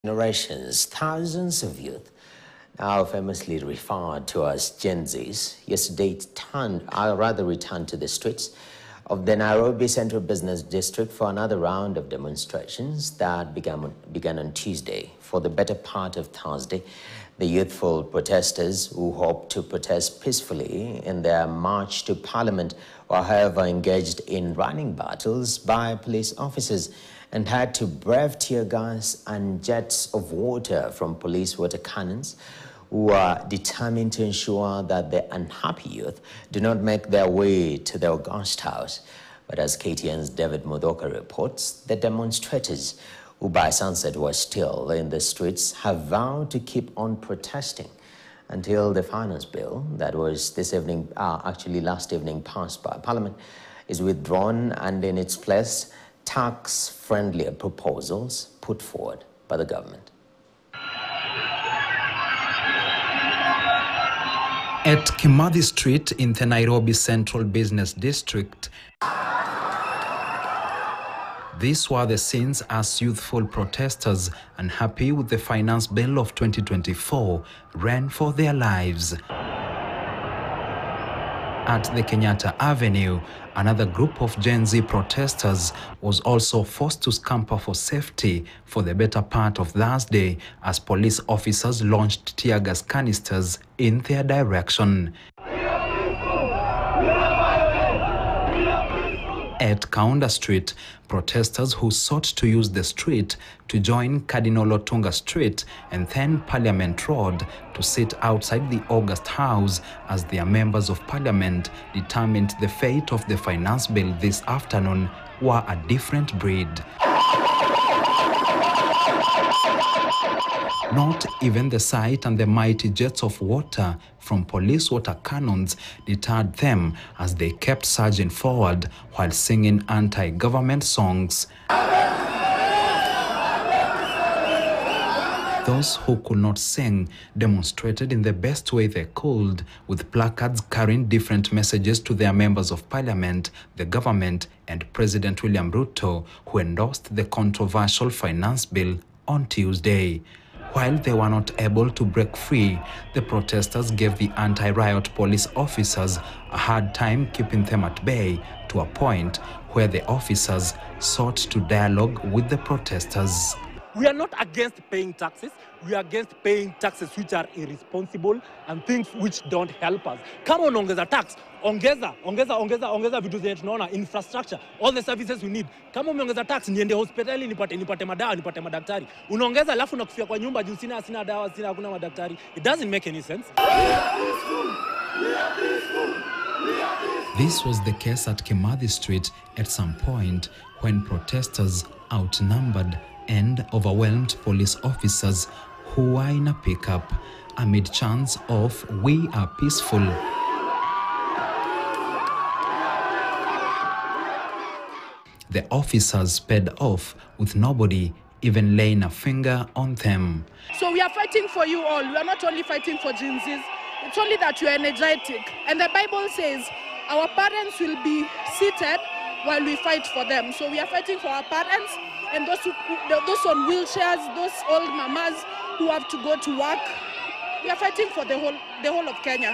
generations, thousands of youth, now famously referred to as Gen Zs, yesterday returned to the streets of the Nairobi Central Business District for another round of demonstrations that began on Tuesday. For the better part of Thursday, the youthful protesters who hoped to protest peacefully in their march to Parliament were, however, engaged in running battles by police officers and had to brave tear gas and jets of water from police water cannons, who are determined to ensure that the unhappy youth do not make their way to the August House. But as KTN's David Mudhoka reports, the demonstrators, who by sunset were still in the streets, have vowed to keep on protesting until the finance bill that was last evening passed by Parliament is withdrawn, and in its place, tax-friendlier proposals put forward by the government. At Kimathi Street in the Nairobi Central Business District, these were the scenes as youthful protesters, unhappy with the finance bill of 2024, ran for their lives. At the Kenyatta Avenue, another group of Gen Z protesters was also forced to scamper for safety for the better part of Thursday as police officers launched tear gas canisters in their direction. At Kaunda Street, protesters who sought to use the street to join Cardinal Otunga Street and then Parliament Road to sit outside the August House as their members of Parliament determined the fate of the finance bill this afternoon were a different breed. Not even the sight and the mighty jets of water from police water cannons deterred them as they kept surging forward while singing anti-government songs. Those who could not sing demonstrated in the best way they could, with placards carrying different messages to their members of Parliament, the government, and President William Ruto, who endorsed the controversial finance bill on Tuesday. While they were not able to break free, the protesters gave the anti-riot police officers a hard time keeping them at bay, to a point where the officers sought to dialogue with the protesters. We are not against paying taxes. We are against paying taxes which are irresponsible and things which don't help us. Come on, ongeza tax. Ongeza vitu zenye tunaona, infrastructure, all the services we need. Kama umeongeza tax, niende hospitali nipate madawa, nipate madaktari. Unaongeza alafu nakufia kwa nyumba juu sina dawa, hakuna madaktari. It doesn't make any sense. This was the case at Kimathi Street at some point when protesters outnumbered and overwhelmed police officers who were in a pickup amid chants of "We are peaceful." The officers sped off with nobody even laying a finger on them. So we are fighting for you all. We are not only fighting for Gen Zs. It's only that you are energetic. And the Bible says our parents will be seated while we fight for them. So we are fighting for our parents and those on wheelchairs, those old mamas who have to go to work. We are fighting for the whole of Kenya.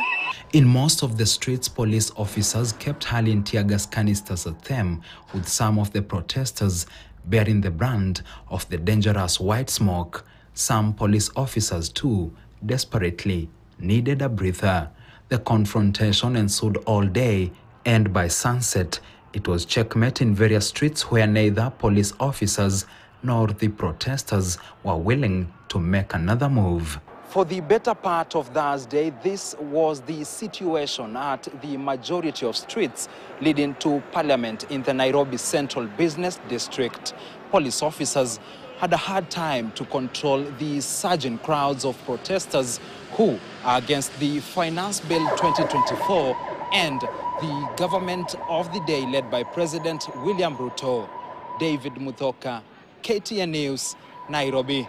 In most of the streets, police officers kept hurling tear gas canisters at them, with some of the protesters bearing the brand of the dangerous white smoke. Some police officers, too, desperately needed a breather. The confrontation ensued all day, and by sunset, it was checkmate in various streets where neither police officers nor the protesters were willing to make another move. For the better part of Thursday, this was the situation at the majority of streets leading to Parliament in the Nairobi Central Business District. Police officers had a hard time to control the surging crowds of protesters who are against the Finance Bill 2024 and the government of the day led by President William Ruto. David Mudhoka, KTN News, Nairobi.